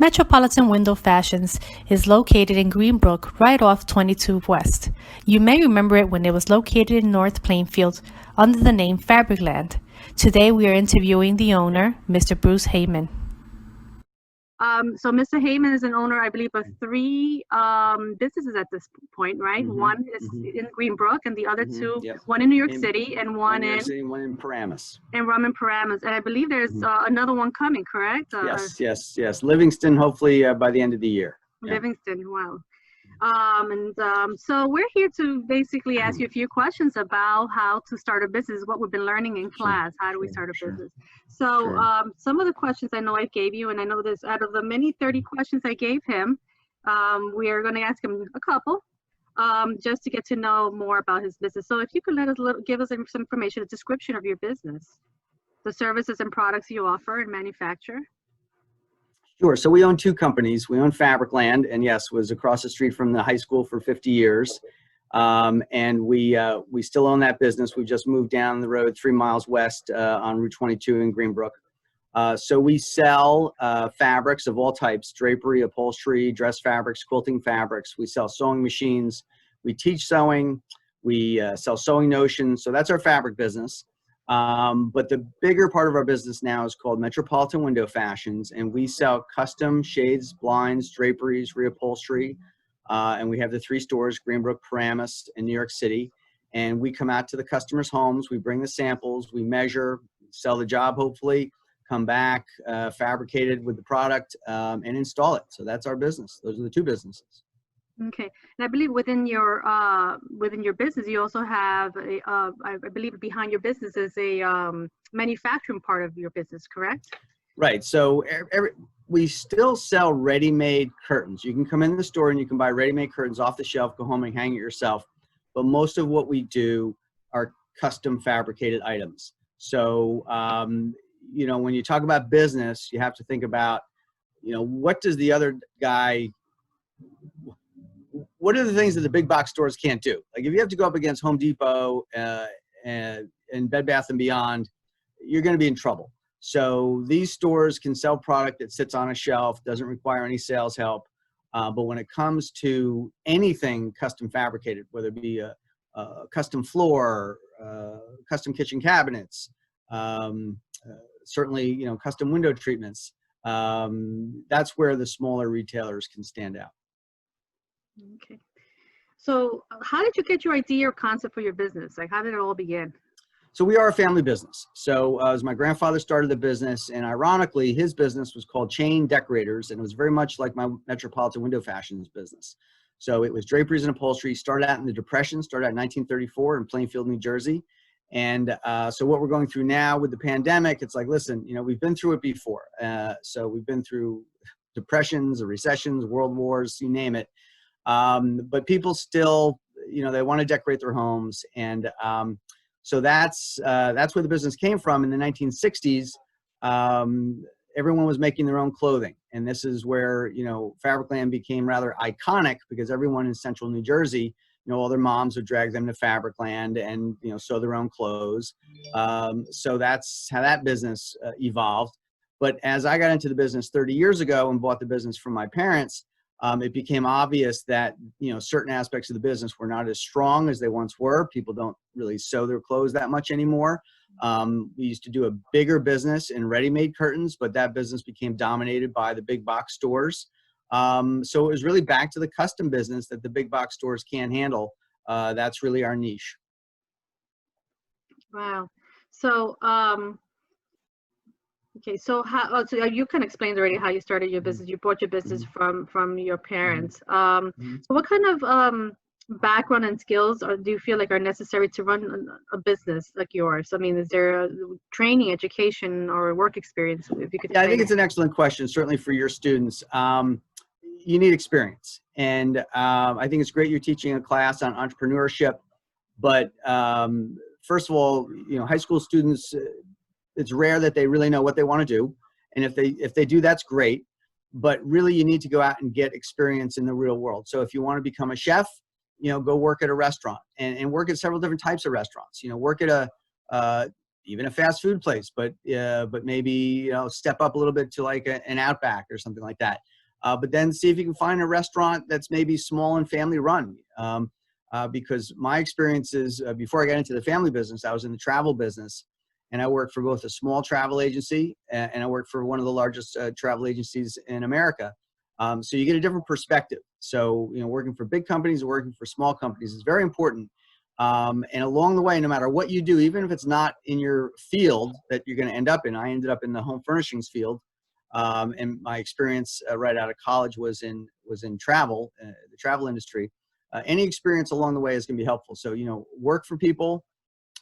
Metropolitan Window Fashions is located in Greenbrook, right off 22 West. You may remember it when it was located in North Plainfield under the name Fabricland. Today we are interviewing the owner, Mr. Bruce Heyman. So Mr. Heyman is an owner, I believe, of three businesses at this point, right? One is in Greenbrook, and the other two, one in New York City, and one in Paramus. And one in Paramus. And I believe there's another one coming, correct? Yes. Livingston, hopefully by the end of the year. Livingston, wow. So we're here to basically ask you a few questions about how to start a business, what we've been learning in class. How do we start a business? So some of the questions I know I gave you, and I know this out of the many 30 questions I gave him, we are going to ask him a couple just to get to know more about his business. So if you could give us some information, a description of your business, the services and products you offer and manufacture. Sure. So we own two companies. We own Fabricland, and yes, was across the street from the high school for 50 years. And we still own that business. We just moved down the road 3 miles west on Route 22 in Greenbrook. So we sell fabrics of all types: drapery, upholstery, dress fabrics, quilting fabrics. We sell sewing machines. We teach sewing. We sell sewing notions. So that's our fabric business. But the bigger part of our business now is called Metropolitan Window Fashions, and we sell custom shades, blinds, draperies, reupholstery, and we have the 3 stores: Greenbrook, Paramus, and New York City. And we come out to the customers' homes, we bring the samples, we measure, sell the job hopefully, come back, fabricate it with the product, and install it. So that's our business. Those are the two businesses. Okay, and I believe within your business, you also have I believe behind your business is a manufacturing part of your business, correct? Right. So we still sell ready-made curtains. You can come in the store and you can buy ready-made curtains off the shelf, go home and hang it yourself. But most of what we do are custom fabricated items. So when you talk about business, you have to think about, what does the other guy. What are the things that the big box stores can't do? Like if you have to go up against Home Depot and Bed Bath & Beyond, you're going to be in trouble. So these stores can sell product that sits on a shelf, doesn't require any sales help. But when it comes to anything custom fabricated, whether it be a custom floor, custom kitchen cabinets, certainly custom window treatments, that's where the smaller retailers can stand out. Okay. So how did you get your idea or concept for your business? Like, how did it all begin? So we are a family business. So as my grandfather started the business, and ironically, his business was called Chain Decorators, and it was very much like my Metropolitan Window Fashions business. So it was draperies and upholstery. Started out in the Depression, started out in 1934 in Plainfield, New Jersey. And so what we're going through now with the pandemic, it's like, listen, we've been through it before. So we've been through depressions, recessions, world wars, you name it. But people still, they want to decorate their homes. And so that's where the business came from. In the 1960s, everyone was making their own clothing. And this is where, Fabricland became rather iconic, because everyone in central New Jersey, all their moms would drag them to Fabricland and, sew their own clothes. So that's how that business evolved. But as I got into the business 30 years ago and bought the business from my parents, it became obvious that, certain aspects of the business were not as strong as they once were. People don't really sew their clothes that much anymore. We used to do a bigger business in ready-made curtains, but that business became dominated by the big box stores. So it was really back to the custom business that the big box stores can't handle. That's really our niche. Wow. So, okay, so so you can explain already how you started your business. You bought your business from your parents. So what kind of background and skills do you feel like are necessary to run a business like yours? I mean, is there a training, education, or work experience? If you could. Yeah, I think it's an excellent question, certainly for your students. You need experience. And I think it's great you're teaching a class on entrepreneurship. But first of all, high school students, it's rare that they really know what they want to do. And if they do, that's great. But really, you need to go out and get experience in the real world. So if you want to become a chef, go work at a restaurant and work at several different types of restaurants. Work at even a fast food place, but maybe, step up a little bit to like an Outback or something like that. But then see if you can find a restaurant that's maybe small and family run. Because my experiences before I got into the family business, I was in the travel business, and I worked for both a small travel agency and I worked for one of the largest travel agencies in America. So you get a different perspective. So, working for big companies or working for small companies is very important. And along the way, no matter what you do, even if it's not in your field that you're going to end up in, I ended up in the home furnishings field. And my experience right out of college was in travel, the travel industry. Any experience along the way is going to be helpful. So, work for people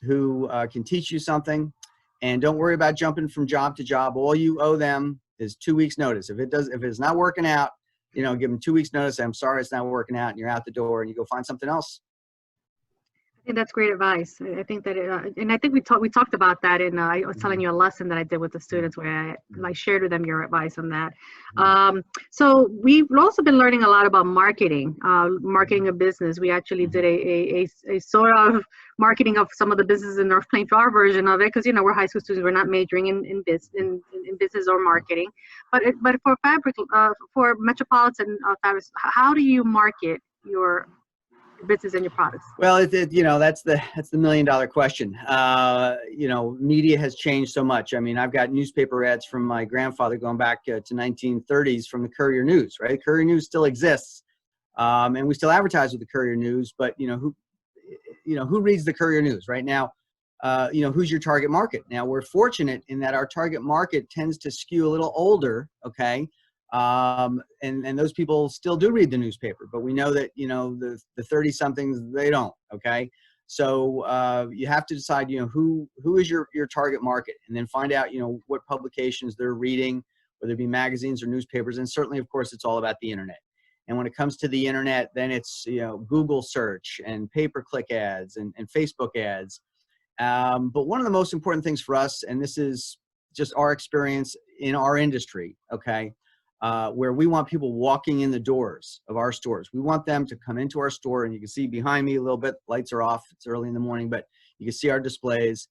who can teach you something, and don't worry about jumping from job to job. All you owe them is 2 weeks notice. If it's not working out, give them 2 weeks notice. I'm sorry, it's not working out, and you're out the door, and you go find something else. I think that's great advice. I think that, and I think we talked about that in, I was telling you a lesson that I did with the students where I shared with them your advice on that. So we've also been learning a lot about marketing a business. We actually did a sort of marketing of some of the businesses in North Plainfield, our version of it, because we're high school students, we're not majoring in business or marketing. But for for Metropolitan Fabrics, how do you market your business and your products? Well, that's the $1 million question. Media has changed so much. I mean, I've got newspaper ads from my grandfather going back to 1930s from the Courier News, right? Courier News still exists, and we still advertise with the Courier News. But who reads the Courier News right now? Who's your target market? Now, we're fortunate in that our target market tends to skew a little older. Okay. And those people still do read the newspaper, but we know that, the 30 somethings, they don't. Okay. So, you have to decide, who is your target market, and then find out, what publications they're reading, whether it be magazines or newspapers. And certainly, of course, it's all about the internet. And when it comes to the internet, then it's, Google search and pay-per-click ads and Facebook ads. But one of the most important things for us, and this is just our experience in our industry, okay, where we want people walking in the doors of our stores. We want them to come into our store, and you can see behind me a little bit, lights are off, it's early in the morning, but you can see our displays.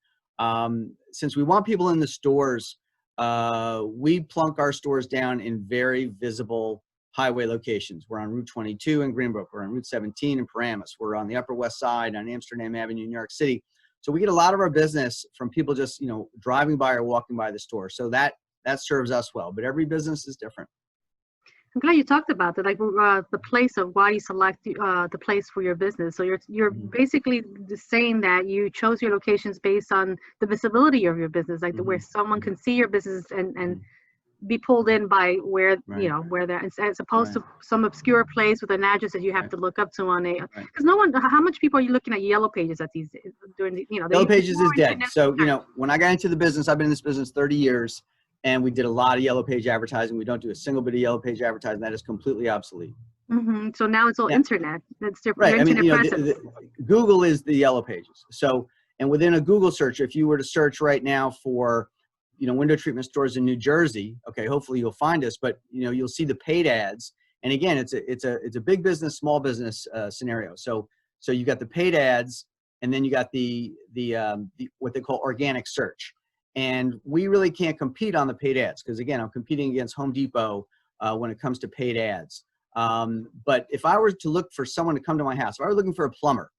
Since we want people in the stores, we plunk our stores down in very visible highway locations. We're on Route 22 in Greenbrook. We're on Route 17 in Paramus. We're on the Upper West Side on Amsterdam Avenue, New York City. So we get a lot of our business from people just, driving by or walking by the store. So that serves us well, but every business is different. I'm glad you talked about that, like the place of why you select the place for your business. So you're basically saying that you chose your locations based on the visibility of your business, like where someone can see your business and be pulled in by where where they're, as opposed to some obscure place with an address that you have to look up to on a, because how much people are you looking at Yellow Pages at these during the Yellow Pages is dead. So when I got into the business, I've been in this business 30 years. And we did a lot of Yellow Page advertising. We don't do a single bit of Yellow Page advertising. That is completely obsolete. So now it's all internet. That's different. Right. Google is the Yellow Pages. So, and within a Google search, if you were to search right now for, window treatment stores in New Jersey, okay, hopefully you'll find us. But you'll see the paid ads. And again, it's a big business, small business scenario. So you got the paid ads, and then you got the what they call organic search. And we really can't compete on the paid ads because, again, I'm competing against Home Depot when it comes to paid ads. But if I were to look for someone to come to my house, if I were looking for a plumber,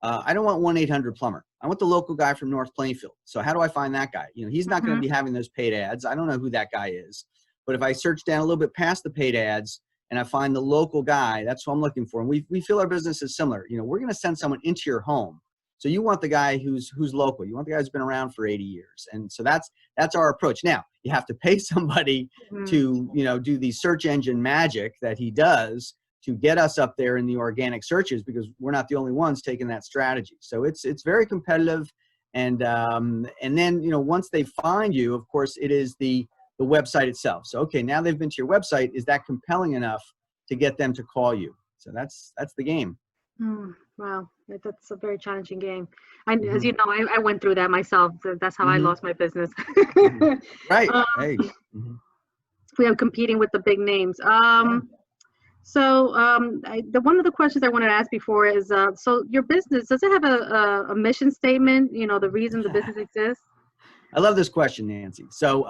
I don't want 1-800-plumber. I want the local guy from North Plainfield. So how do I find that guy? He's not going to be having those paid ads. I don't know who that guy is. But if I search down a little bit past the paid ads and I find the local guy, that's what I'm looking for. And we feel our business is similar. We're going to send someone into your home. So you want the guy who's local. You want the guy who's been around for 80 years. And so that's our approach. Now, you have to pay somebody to, do the search engine magic that he does to get us up there in the organic searches, because we're not the only ones taking that strategy. So it's very competitive. And then, once they find you, of course, it is the website itself. So, okay, now they've been to your website. Is that compelling enough to get them to call you? So that's the game. Wow, that's a very challenging game. As you know, I went through that myself. That's how I lost my business. Right. We are competing with the big names. So one of the questions I wanted to ask before is, so your business, does it have a mission statement? The reason the business exists? I love this question, Nancy. So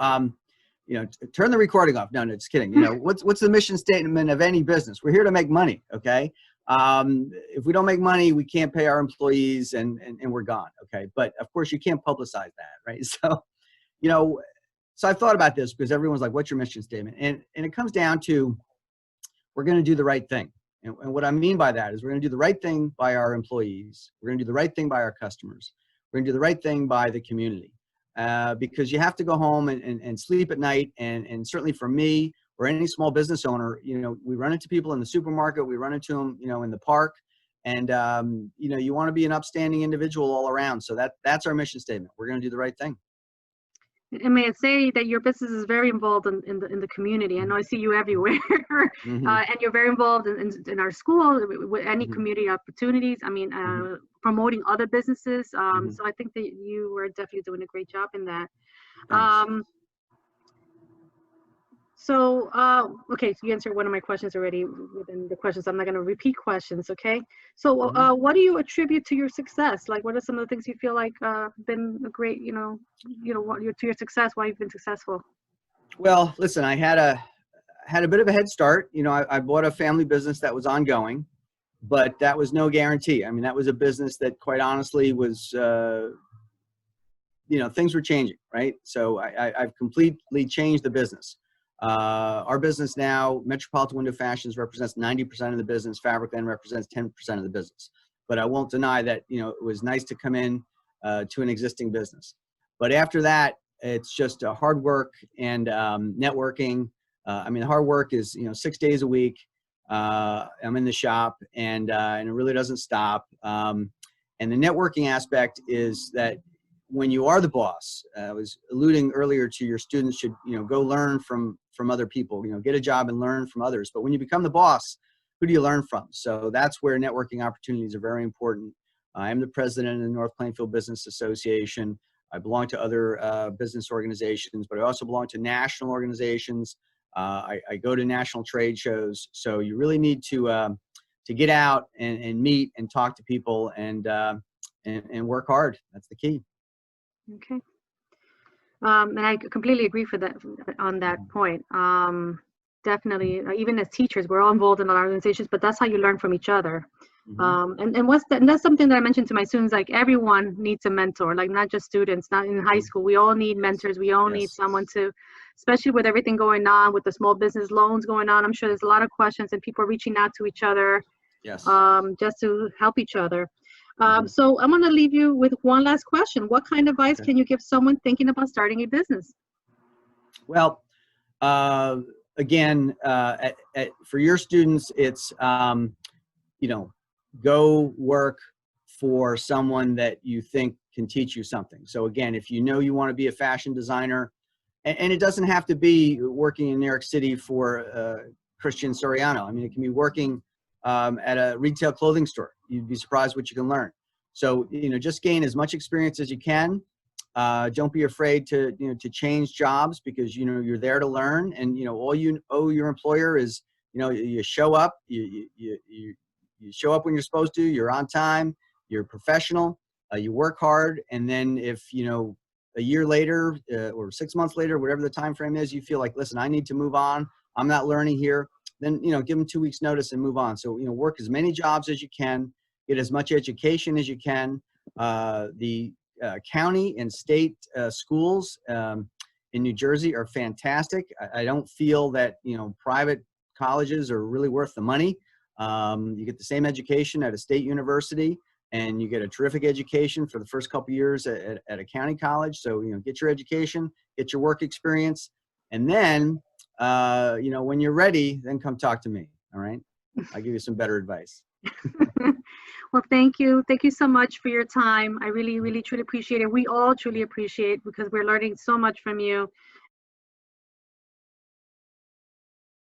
turn the recording off. No, just kidding. What's the mission statement of any business? We're here to make money. Okay. If we don't make money, we can't pay our employees and we're gone. Okay. But of course you can't publicize that. Right. So, so I've thought about this because everyone's like, what's your mission statement? And it comes down to, we're going to do the right thing. And what I mean by that is we're going to do the right thing by our employees. We're going to do the right thing by our customers. We're going to do the right thing by the community. Because you have to go home and sleep at night. And certainly for me or any small business owner, we run into people in the supermarket, we run into them, in the park. And, you want to be an upstanding individual all around. So that's our mission statement. We're going to do the right thing. And may I say that your business is very involved in the community. I know I see you everywhere, Mm-hmm. And you're very involved in our school with any community opportunities. I mean, promoting other businesses. So I think that you were definitely doing a great job in that. Thanks. Okay, so you answered one of my questions already within the questions. I'm not going to repeat questions, okay? So what do you attribute to your success? Like, what are some of the things you feel like been a great, to your success, why you've been successful? Well, listen, I had a bit of a head start. I bought a family business that was ongoing, but that was no guarantee. I mean, that was a business that quite honestly was, things were changing, right? So I've completely changed the business. Our business now, Metropolitan Window Fashions represents 90% of the business. Fabricland represents 10% of the business. But I won't deny that, it was nice to come in to an existing business. But after that, it's just hard work and networking. The hard work is, 6 days a week. I'm in the shop and it really doesn't stop. And the networking aspect is that when you are the boss, I was alluding earlier to your students should, go learn from other people, get a job and learn from others. But when you become the boss, who do you learn from? So that's where networking opportunities are very important. I am the president of the North Plainfield Business Association. I belong to other business organizations, but I also belong to national organizations. I go to national trade shows. So you really need to get out and meet and talk to people and work hard. That's the key. Okay. And I completely agree on that point. Definitely, even as teachers, we're all involved in our organizations, but that's how you learn from each other. And that's something that I mentioned to my students, like everyone needs a mentor, like not just students, not in high school. We all need mentors. We all need someone to, especially with everything going on, with the small business loans going on. I'm sure there's a lot of questions and people are reaching out to each other just to help each other. So I'm going to leave you with one last question. What kind of advice can you give someone thinking about starting a business? Well, again, for your students, it's, go work for someone that you think can teach you something. So again, if you want to be a fashion designer, and it doesn't have to be working in New York City for Christian Soriano. I mean, it can be working at a retail clothing store. You'd be surprised what you can learn. So, just gain as much experience as you can. Don't be afraid to change jobs because, you're there to learn. And, all you owe your employer is, you show up, you show up when you're supposed to, you're on time, you're professional, you work hard. And then if, a year later or 6 months later, whatever the time frame is, you feel like, listen, I need to move on. I'm not learning here. Then, give them 2 weeks notice and move on. So, work as many jobs as you can, get as much education as you can. The county and state schools in New Jersey are fantastic. I don't feel that, private colleges are really worth the money. You get the same education at a state university and you get a terrific education for the first couple of years at a county college. So, get your education, get your work experience. And then, when you're ready, then come talk to me. All right. I'll give you some better advice. Well, thank you. Thank you so much for your time. I really, really, truly appreciate it. We all truly appreciate it because we're learning so much from you.